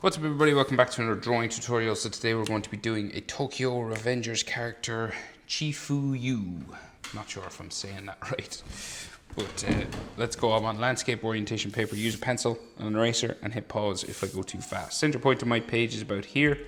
What's up everybody, welcome back to another drawing tutorial. So today we're going to be doing a Tokyo Revengers character, Chifuyu. Not sure if I'm saying that right. But let's go. I'm on landscape orientation paper. Use a pencil and an eraser and hit pause if I go too fast. Center point of my page is about here.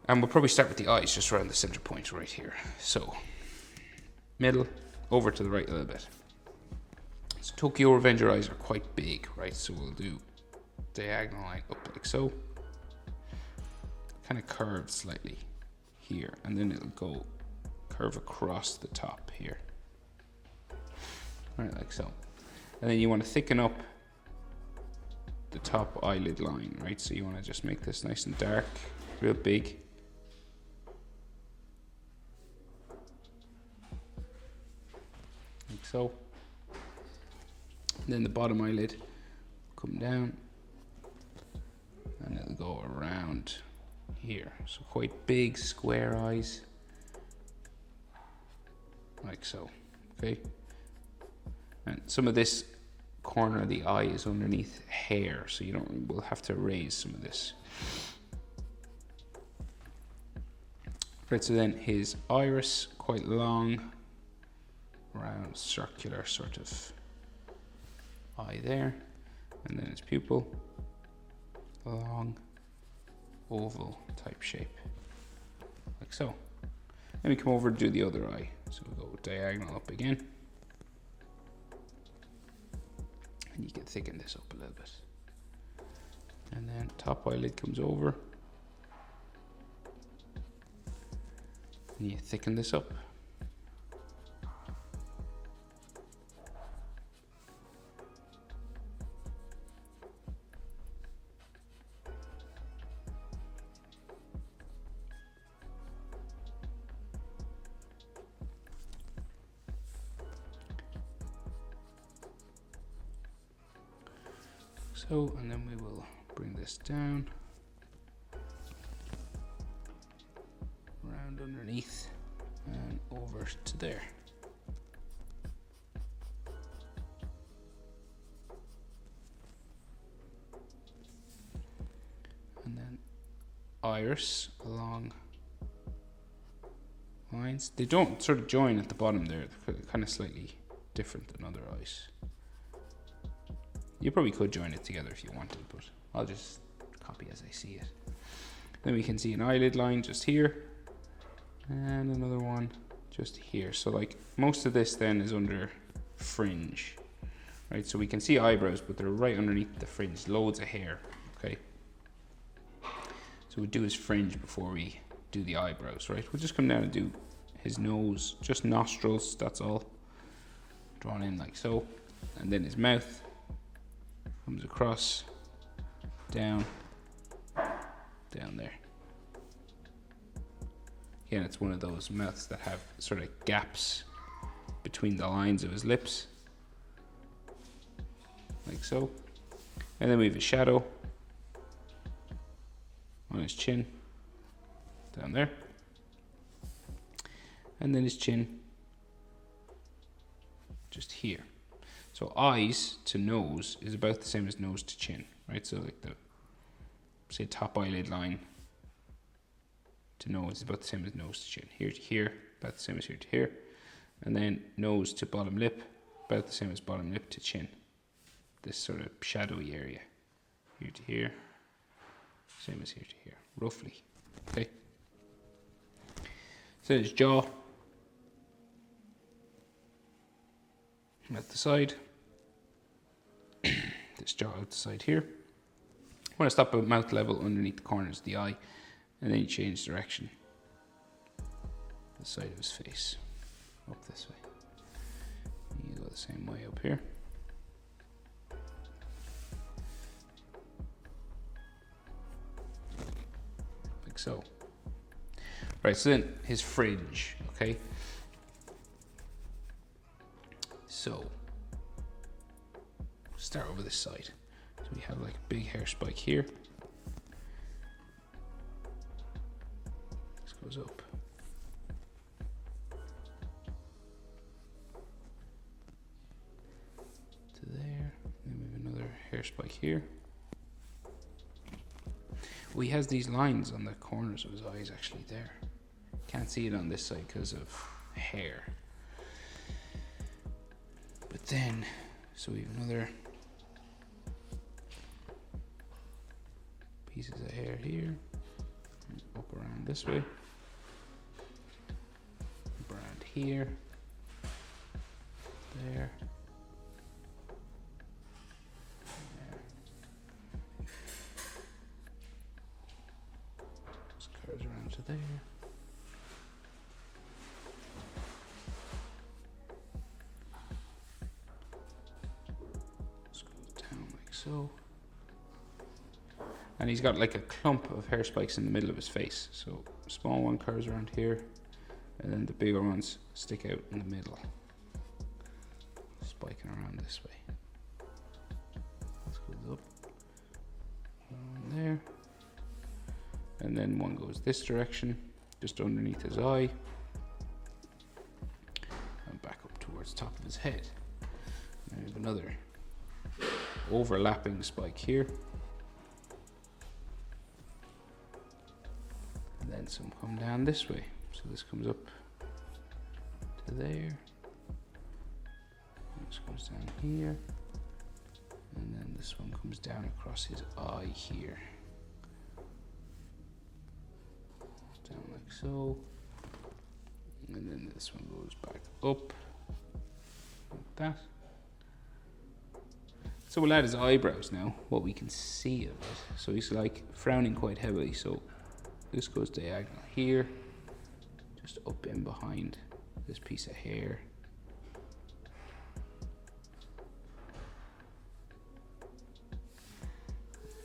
And we'll probably start with the eyes just around the center point right here. So, middle, over to the right a little bit. So Tokyo Revenger eyes are quite big, right? So we'll do diagonal line up like so. Kind of curved slightly here. And then it'll go curve across the top here. Right, like so. And then you want to thicken up the top eyelid line, right? So you want to just make this nice and dark, real big. Like so. And then the bottom eyelid come down and it'll go around here. So quite big square eyes. Like so. Okay. And some of this corner of the eye is underneath hair, so we'll have to erase some of this. Right, so then his iris, quite long, round, circular sort of eye there. And then his pupil, long, oval type shape, like so. Then we come over to do the other eye. So we'll go diagonal up again. And you can thicken this up a little bit. And then top eyelid comes over. And you thicken this up. So, and then we will bring this down, around underneath, and over to there. And then iris along lines. They don't sort of join at the bottom there, they're kind of slightly different than other eyes. You probably could join it together if you wanted, but I'll just copy as I see it. Then we can see an eyelid line just here, and another one just here. So like most of this then is under fringe, right? So we can see eyebrows, but they're right underneath the fringe, loads of hair, okay? So we do his fringe before we do the eyebrows, right? We'll just come down and do his nose, just nostrils, that's all. Drawn in like so, and then his mouth. Comes across, down there. Again, it's one of those mouths that have sort of gaps between the lines of his lips, like so. And then we have a shadow on his chin, down there. And then his chin, just here. So eyes to nose is about the same as nose to chin, right? So like the, say, top eyelid line to nose is about the same as nose to chin. Here to here, about the same as here to here. And then nose to bottom lip, about the same as bottom lip to chin. This sort of shadowy area. Here to here, same as here to here, roughly, okay? So his jaw. At the side. This jaw out the side here. I want to stop at mouth level underneath the corners of the eye, and then you change direction. The side of his face, up this way. You go the same way up here. Like so. Right, so then his fringe, okay? So, start over this side. So we have like a big hair spike here. This goes up. To there. Then we have another hair spike here. Oh, he has these lines on the corners of his eyes actually there. Can't see it on this side because of hair. But then, so we have another pieces of hair here, up around this way, up around here, there, just curves around to there. Just goes down like so. And he's got like a clump of hair spikes in the middle of his face. So small one curves around here, and then the bigger ones stick out in the middle, spiking around this way. This goes up, around there, and then one goes this direction, just underneath his eye, and back up towards the top of his head. And we have another overlapping spike here. Then some come down this way. So this comes up to there. This comes down here. And then this one comes down across his eye here. Down like so. And then this one goes back up. Like that. So we'll add his eyebrows now, what we can see of it. So he's like frowning quite heavily. So this goes diagonal here, just up in behind this piece of hair.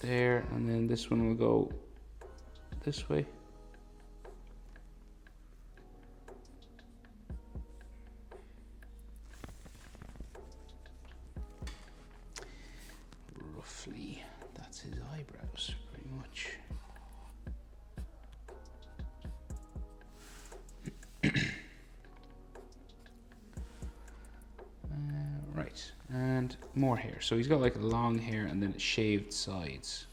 There, and then this one will go this way. Roughly, that's his eyebrows, pretty much. Right, and more hair. So he's got like long hair and then shaved sides.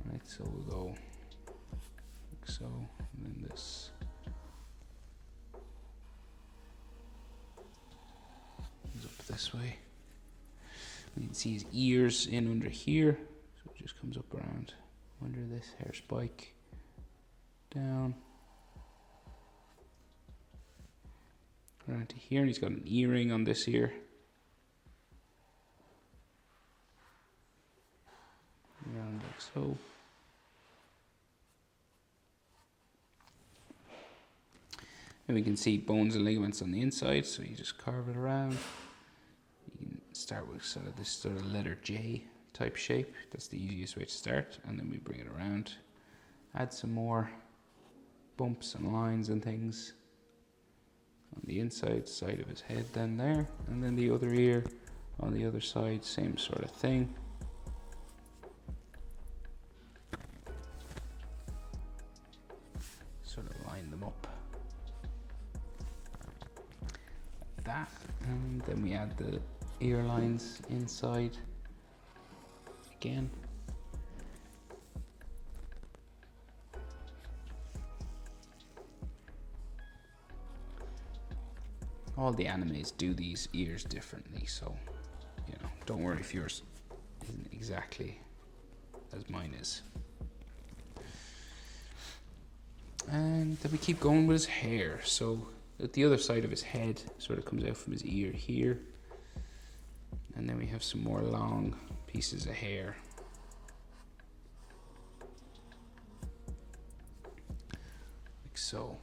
Right, so we'll go like so, and then this. Goes up this way. You can see his ears in under here, so it just comes up around under this hair spike, down. Around to here, and he's got an earring on this ear. Around like so. And we can see bones and ligaments on the inside, so you just carve it around. You can start with sort of this sort of letter J type shape. That's the easiest way to start, and then we bring it around. Add some more bumps and lines and things on the inside side of his head then there, and then the other ear on the other side, same sort of thing. Sort of line them up like that, and then we add the ear lines inside again. All the animes do these ears differently, so you know, don't worry if yours isn't exactly as mine is. And then we keep going with his hair. So at the other side of his head sort of comes out from his ear here, and then we have some more long pieces of hair. Like so.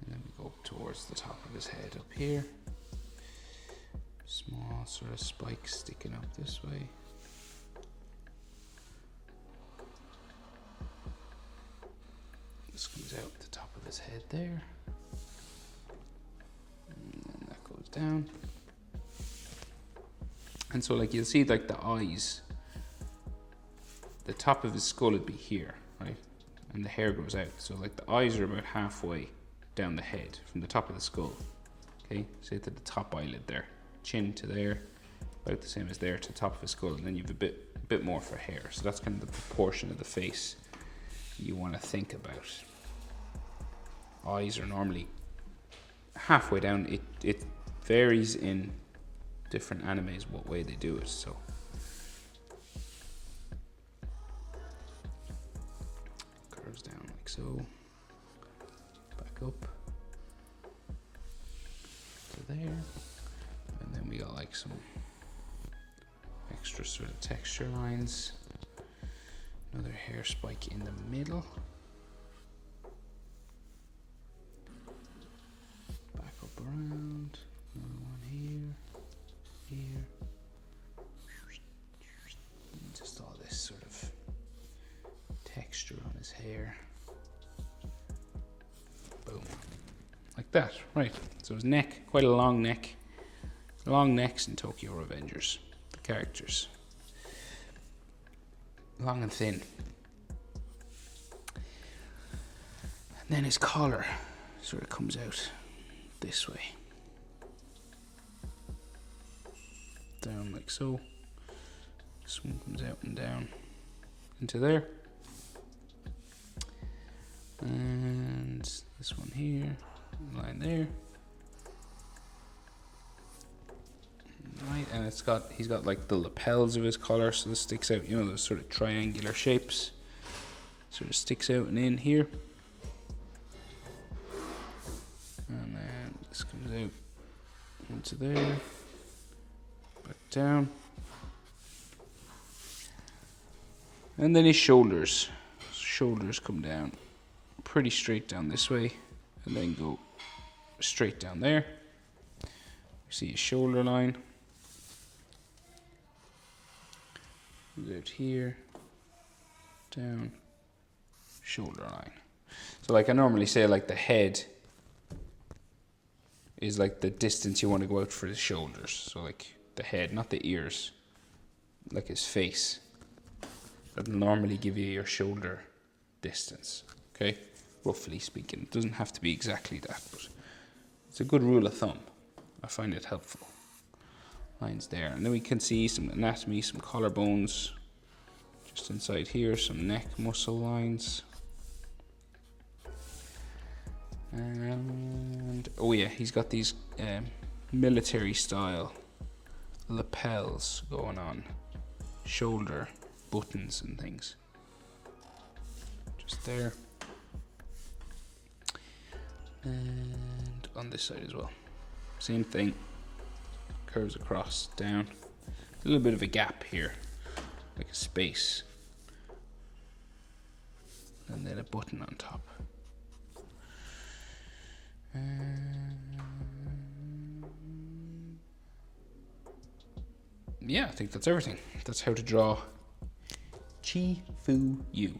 And then we go up towards the top of his head up here. Small sort of spikes sticking up this way. This comes out the top of his head there. And then that goes down. And so like you'll see like the eyes, the top of his skull would be here, right? And the hair goes out. So like the eyes are about halfway down the head from the top of the skull. Okay, so to the top eyelid there. Chin to there, about the same as there to the top of his skull, and then you've a bit more for hair. So that's kind of the proportion of the face you want to think about. Eyes are normally halfway down. It varies in different animes what way they do it. So curves down like so, back up to there, and then we got like some extra sort of texture lines. Another hair spike in the middle. Back up around. Another one here. Here. And just all this sort of texture on his hair. Boom. Like that. Right. So his neck, quite a long neck. Long necks in Tokyo Revengers. The characters. Long and thin. And then his collar sort of comes out this way. Down like so. This one comes out and down into there. And this one here, line there. Right, and he's got like the lapels of his collar, so this sticks out, you know, those sort of triangular shapes. Sort of sticks out and in here. And then this comes out into there. Back down. And then his shoulders. Shoulders come down pretty straight down this way, and then go straight down there. You see his shoulder line. Out here, down, shoulder line. So like I normally say, like the head is like the distance you want to go out for the shoulders. So like the head, not the ears, like his face. That'll normally give you your shoulder distance, okay? Roughly speaking. It doesn't have to be exactly that, but it's a good rule of thumb. I find it helpful. Lines there, and then we can see some anatomy, some collarbones just inside here, some neck muscle lines, and oh yeah, he's got these military style lapels going on, shoulder buttons and things just there, and on this side as well, same thing. Curves across, down. A little bit of a gap here, like a space. And then a button on top. Yeah, I think that's everything. That's how to draw Chifuyu.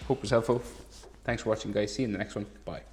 Hope it was helpful. Thanks for watching, guys. See you in the next one. Bye.